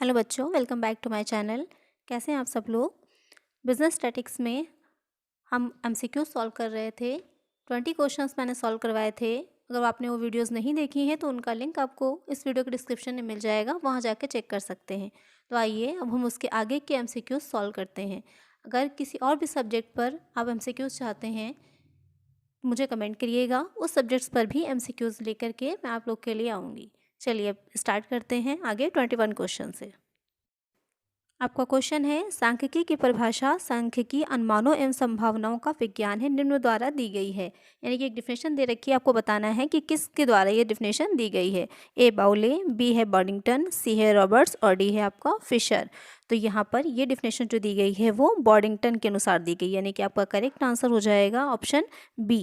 Hello बच्चों, welcome back to my channel. कैसे हैं आप सब लोग। बिजनेस स्टैटिक्स में हम एमसीक्यू सॉल्व कर रहे थे। 20 क्वेश्चंस मैंने सॉल्व करवाए थे। अगर आपने वो वीडियोस नहीं देखी हैं तो उनका लिंक आपको इस वीडियो के डिस्क्रिप्शन में मिल जाएगा, वहाँ जाके चेक कर सकते हैं। तो आइए अब हम उसके आगे के एमसीक्यूज सॉल्व करते हैं। अगर किसी और भी सब्जेक्ट पर आप एमसीक्यूज चाहते हैं मुझे कमेंट करिएगा, उस सब्जेक्ट्स पर भी एमसीक्यूज लेकर के मैं आप लोग के लिए आऊँगी। चलिए अब स्टार्ट करते हैं आगे 21 क्वेश्चन से। आपका क्वेश्चन है, सांख्यिकी की परिभाषा सांख्यिकी अनुमानों एवं संभावनाओं का विज्ञान है, निम्न द्वारा दी गई है। यानी कि एक डिफिनेशन दे रखी है, आपको बताना है कि किसके द्वारा ये डिफिनेशन दी गई है। ए बाउले, बी है बॉर्डिंगटन, सी है रॉबर्ट्स और डी है आपका फिशर। तो यहाँ पर ये डिफिनेशन जो दी गई है वो बॉर्डिंगटन के अनुसार दी गई, यानी कि आपका करेक्ट आंसर हो जाएगा ऑप्शन बी।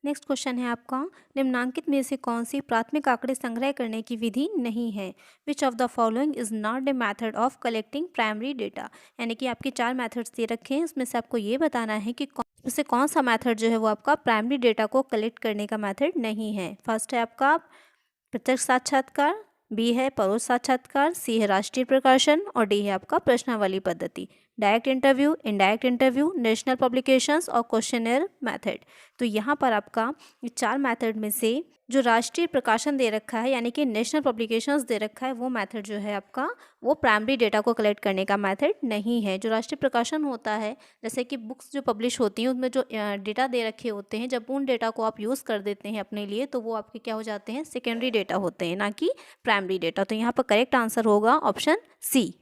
नेक्स्ट क्वेश्चन है आपका, निम्नांकित में से कौन सी प्राथमिक आंकड़े संग्रह करने की विधि नहीं है। Which of the following is not a method of collecting primary data. यानी कि आपके 4 मेथड्स दे रखे हैं, उसमें से आपको ये बताना है कि उससे कौन सा मेथड जो है वो आपका प्राइमरी डेटा को कलेक्ट करने का मेथड नहीं है। फर्स्ट है आपका प्रत्यक्ष साक्षात्कार, बी है परोक्ष साक्षात्कार, सी है राष्ट्रीय प्रकाशन और डी है आपका प्रश्नावली पद्धति। Direct interview, indirect interview, national publications और क्वेश्चनर मेथड। तो यहाँ पर आपका ये 4 मेथड में से जो राष्ट्रीय प्रकाशन दे रखा है यानी कि नेशनल पब्लिकेशंस दे रखा है वो मेथड जो है आपका वो प्राइमरी डेटा को कलेक्ट करने का मेथड नहीं है। जो राष्ट्रीय प्रकाशन होता है, जैसे कि बुक्स जो पब्लिश होती हैं उसमें जो डेटा दे रखे होते हैं, जब उन डेटा को आप यूज़ कर देते हैं अपने लिए तो वो आपके क्या हो जाते हैं, सेकेंडरी डेटा होते हैं, ना कि प्राइमरी डेटा। तो यहाँ पर करेक्ट आंसर होगा ऑप्शन सी।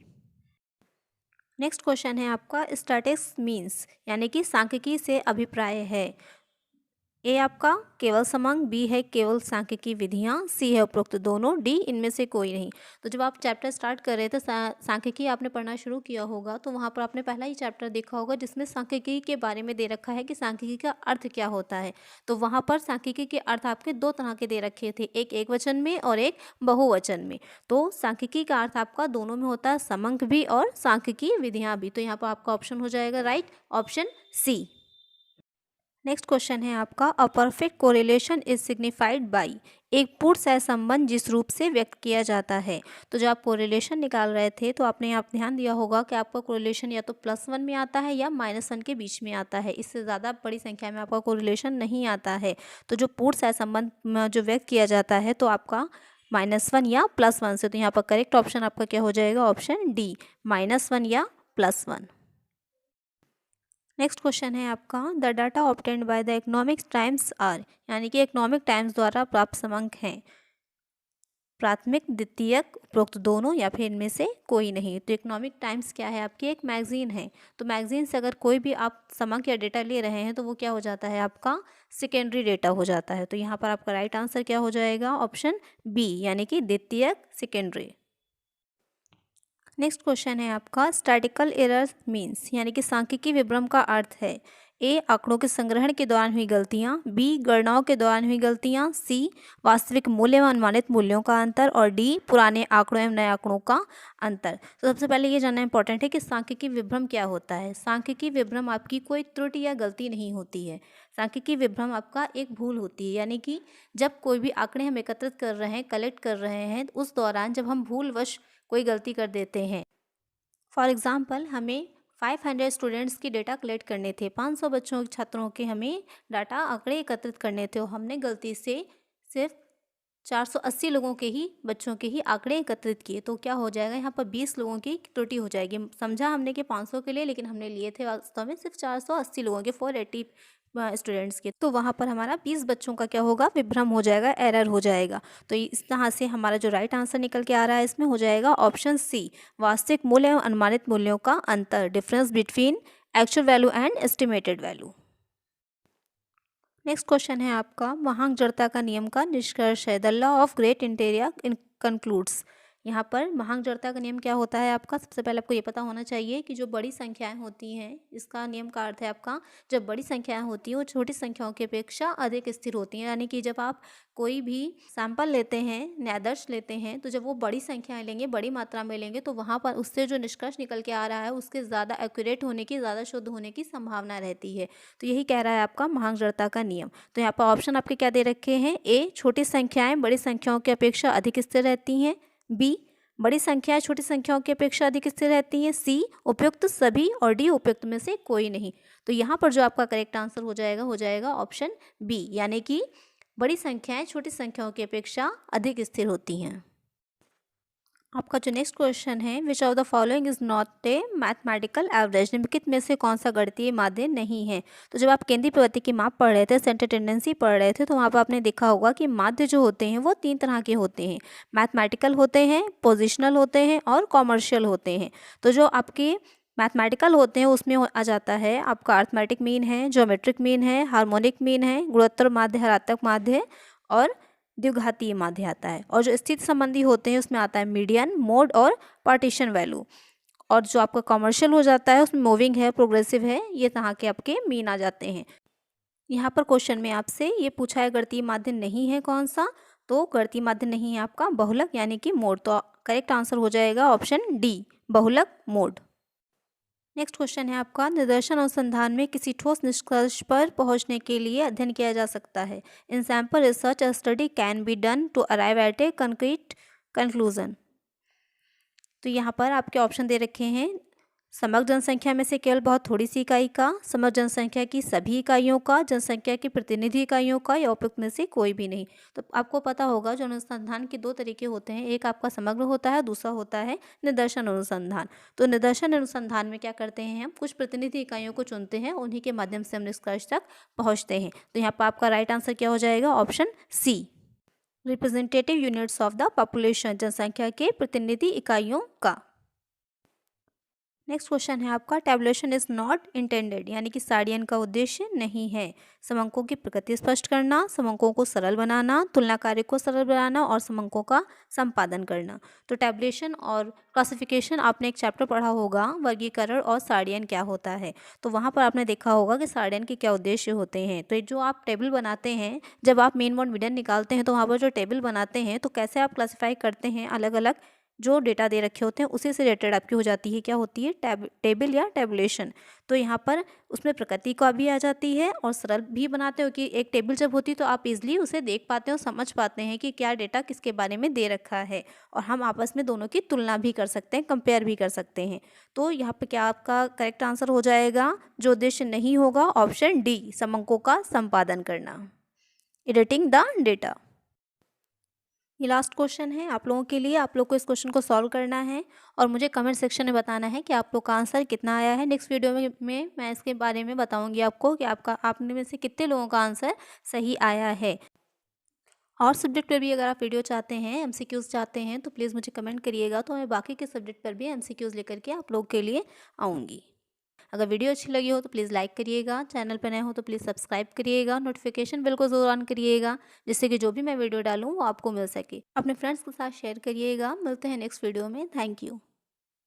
नेक्स्ट क्वेश्चन है आपका, स्टैटिस्टिक्स मीन्स यानी कि सांख्यिकी से अभिप्राय है। ए आपका केवल समांग, बी है केवल सांख्यिकी विधियाँ, सी है उपरोक्त दोनों, डी इनमें से कोई नहीं। तो जब आप चैप्टर स्टार्ट कर रहे थे सांख्यिकी आपने पढ़ना शुरू किया होगा तो वहाँ पर आपने पहला ही चैप्टर देखा होगा जिसमें सांख्यिकी के बारे में दे रखा है कि सांख्यिकी का अर्थ क्या होता है। तो वहाँ पर सांख्यिकी के अर्थ आपके 2 तरह के दे रखे थे, एक एकवचन में और एक बहुवचन में। तो सांख्यिकी का अर्थ आपका दोनों में होता है, समांग भी और सांख्यिकी विधियाँ भी। तो यहाँ पर आपका ऑप्शन हो जाएगा right option C. Next question है आपका, a perfect correlation is signified by. एक पूर्ण सहसंबंध जिस रूप से व्यक्त किया जाता है। तो जब आप कोरिलेशन निकाल रहे थे तो आपने यहाँ ध्यान दिया होगा कि आपका कोरिलेशन या तो +1 में आता है या -1 के बीच में आता है, इससे ज़्यादा बड़ी संख्या में आपका कोरिलेशन नहीं आता है। तो जो पूर्ण सहसंबंध जो व्यक्त किया जाता है तो आपका -1 या +1 से। तो यहाँ पर करेक्ट ऑप्शन आपका क्या हो जाएगा, ऑप्शन डी -1 या +1। नेक्स्ट क्वेश्चन है आपका, the data obtained by the Economics Times are. यानी कि इकोनॉमिक टाइम्स द्वारा प्राप्त समांक हैं प्राथमिक, द्वितीयक, उपरोक्त दोनों या फिर इनमें से कोई नहीं। तो इकोनॉमिक टाइम्स क्या है, आपकी एक मैगजीन है। तो मैगजीन से अगर कोई भी आप समांक या डेटा ले रहे हैं तो वो क्या हो जाता है, आपका सेकेंडरी डेटा हो जाता है। तो यहाँ पर आपका राइट आंसर क्या हो जाएगा, ऑप्शन बी यानी कि द्वितीयक, सेकेंडरी। नेक्स्ट क्वेश्चन है आपका, स्टैटिकल एरर मीन्स यानी कि सांख्यिकी विभ्रम का अर्थ है। ए आंकड़ों के संग्रहण के दौरान हुई गलतियां, बी गणनाओं के दौरान हुई गलतियां, सी वास्तविक मूल्य व अनुमानित मूल्यों का अंतर और डी पुराने आंकड़ों एवं नए आंकड़ों का अंतर। तो सबसे पहले ये जानना इंपॉर्टेंट है कि सांख्यिकी विभ्रम क्या होता है। सांख्यिकी विभ्रम आपकी कोई त्रुटि या गलती नहीं होती है। सांख्यिकी विभ्रम आपका एक भूल होती है, यानी कि जब कोई भी आंकड़े हम एकत्रित कर रहे हैं, कलेक्ट कर रहे हैं, उस दौरान जब हम भूलवश कोई गलती कर देते हैं। फॉर एग्ज़ाम्पल हमें 500 स्टूडेंट्स की डेटा कलेक्ट करने थे, 500 बच्चों छात्रों के हमें डाटा आंकड़े एकत्रित करने थे और हमने गलती से सिर्फ 480 लोगों के ही बच्चों के ही आंकड़े एकत्रित किए। तो क्या हो जाएगा, यहाँ पर 20 लोगों की त्रुटि हो जाएगी। समझा हमने कि 500 के लिए, लेकिन हमने लिए थे वास्तव में सिर्फ 480 लोगों के, 480 स्टूडेंट्स के। तो वहाँ पर हमारा 20 बच्चों का क्या होगा, विभ्रम हो जाएगा, एरर हो जाएगा। तो इस तरह से हमारा जो राइट आंसर निकल के आ रहा है इसमें हो जाएगा ऑप्शन सी, वास्तविक मूल्य एवं अनुमानित मूल्यों का अंतर, difference between actual value and estimated value. Next question है आपका, वहांग जड़ता का नियम का निष्कर्ष है। द लॉ ऑफ ग्रेट इंटेरिया कंक्लूड्स। यहाँ पर वहांग जड़ता का नियम क्या होता है आपका, सबसे पहले आपको ये पता होना चाहिए कि जो बड़ी संख्याएं होती हैं, इसका नियम का अर्थ है आपका जब बड़ी संख्याएं होती हैं वो छोटी संख्याओं की अपेक्षा अधिक स्थिर होती हैं। यानी कि जब आप कोई भी सैंपल लेते हैं, न्यायादर्श लेते हैं, तो जब वो बड़ी संख्याएं लेंगे, बड़ी मात्रा में लेंगे, तो वहाँ पर उससे जो निष्कर्ष निकल के आ रहा है उसके ज़्यादा एक्यूरेट होने की, ज़्यादा शुद्ध होने की संभावना रहती है। तो यही कह रहा है आपका वहांग जड़ता का नियम। तो यहाँ पर ऑप्शन आपके क्या दे रखे हैं, ए छोटी संख्याएं बड़ी संख्याओं की अपेक्षा अधिक स्थिर रहती हैं, बी बड़ी संख्याएं छोटी संख्याओं की अपेक्षा अधिक स्थिर रहती हैं। सी उपयुक्त सभी और डी उपयुक्त में से कोई नहीं। तो यहाँ पर जो आपका करेक्ट आंसर हो जाएगा ऑप्शन बी, यानी कि बड़ी संख्याएं छोटी संख्याओं की अपेक्षा अधिक स्थिर होती हैं। आपका जो नेक्स्ट क्वेश्चन है, which of the following is not a mathematical average, निम्नलिखित में से कौन सा गणितीय माध्य नहीं है। तो जब आप केंद्रीय प्रवृत्ति की माप पढ़ रहे थे, सेंटर टेंडेंसी पढ़ रहे थे, तो वहाँ पर आपने देखा होगा कि माध्य जो होते हैं वो 3 तरह के होते हैं। मैथमेटिकल होते हैं, पोजिशनल होते हैं और कॉमर्शियल होते हैं। तो जो आपके मैथमेटिकल होते हैं उसमें आ जाता है आपका अर्थमेटिक मीन है, ज्योमेट्रिक मीन है, हार्मोनिक मीन है, गुणोत्तर माध्य, हरात्मक माध्य और द्विघातीय माध्य आता है। और जो स्थिति संबंधी होते हैं उसमें आता है मीडियन, मोड और पार्टीशन वैल्यू। और जो आपका कॉमर्शियल हो जाता है उसमें मूविंग है, प्रोग्रेसिव है, ये तरह के आपके मीन आ जाते हैं। यहाँ पर क्वेश्चन में आपसे ये पूछा है गणितीय माध्य नहीं है कौन सा, तो गणितीय माध्य नहीं है आपका बहुलक यानी कि मोड। तो करेक्ट आंसर हो जाएगा ऑप्शन डी, बहुलक मोड। नेक्स्ट क्वेश्चन है आपका, निदर्शन अनुसंधान में किसी ठोस निष्कर्ष पर पहुंचने के लिए अध्ययन किया जा सकता है। In sample research a study can be done to arrive at a concrete conclusion. तो यहाँ पर आपके ऑप्शन दे रखे हैं, समग्र जनसंख्या में से केवल बहुत थोड़ी सी इकाई का, समग्र जनसंख्या की सभी इकाइयों का, जनसंख्या की प्रतिनिधि इकाइयों का, या उपयुक्त में से कोई भी नहीं। तो आपको पता होगा जो अनुसंधान के 2 तरीके होते हैं, एक आपका समग्र होता है, दूसरा होता है निदर्शन अनुसंधान। तो निदर्शन अनुसंधान में क्या करते हैं, हम कुछ प्रतिनिधि इकाइयों को चुनते हैं, उन्हीं के माध्यम से हम निष्कर्ष तक पहुँचते हैं। तो यहाँ पर आपका राइट आंसर क्या हो जाएगा, option C, representative units of the population, जनसंख्या के प्रतिनिधि इकाइयों का। नेक्स्ट क्वेश्चन है आपका, टैबुलेशन इज नॉट इंटेंडेड, यानी कि साड़ियन का उद्देश्य नहीं है। समंकों की प्रकृति स्पष्ट करना, समंकों को सरल बनाना, तुलना कार्य को सरल बनाना और समंकों का संपादन करना। तो टैबुलेशन और क्लासिफिकेशन आपने एक चैप्टर पढ़ा होगा, वर्गीकरण और साड़ियन क्या होता है। तो वहाँ पर आपने देखा होगा कि साड़ियन के क्या उद्देश्य होते हैं। तो जो आप टेबल बनाते हैं, जब आप मीन मोड मीडियन निकालते हैं तो वहाँ पर जो टेबल बनाते हैं तो कैसे आप क्लासीफाई करते हैं, अलग अलग जो डेटा दे रखे होते हैं उसी से रिलेटेड आपकी हो जाती है, क्या होती है, टेबल या टेबुलेशन। तो यहाँ पर उसमें प्रकृति का भी आ जाती है और सरल भी बनाते हो कि एक टेबल जब होती है तो आप इजीली उसे देख पाते हो, समझ पाते हैं कि क्या डेटा किसके बारे में दे रखा है, और हम आपस में दोनों की तुलना भी कर सकते हैं, कंपेयर भी कर सकते हैं। तो यहाँ पर क्या आपका करेक्ट आंसर हो जाएगा, जो उद्देश्य नहीं होगा, ऑप्शन डी, समंकों का संपादन करना, एडिटिंग द डेटा। ये लास्ट क्वेश्चन है आप लोगों के लिए। आप लोग को इस क्वेश्चन को सॉल्व करना है और मुझे कमेंट सेक्शन में बताना है कि आप लोग का आंसर कितना आया है। नेक्स्ट वीडियो में मैं इसके बारे में बताऊंगी आपको कि आपने में से कितने लोगों का आंसर सही आया है। और सब्जेक्ट पर भी अगर आप वीडियो चाहते हैं, एमसीक्यूज़ चाहते हैं, तो प्लीज़ मुझे कमेंट करिएगा, तो मैं बाकी के सब्जेक्ट पर भी एमसीक्यूज़ लेकर के आप लोग के लिए आऊँगी। अगर वीडियो अच्छी लगी हो तो प्लीज़ लाइक करिएगा, चैनल पर नए हो तो प्लीज़ सब्सक्राइब करिएगा, नोटिफिकेशन बिल को ज़रूर ऑन करिएगा, जिससे कि जो भी मैं वीडियो डालूँ वो आपको मिल सके। अपने फ्रेंड्स के साथ शेयर करिएगा। मिलते हैं नेक्स्ट वीडियो में। Thank you.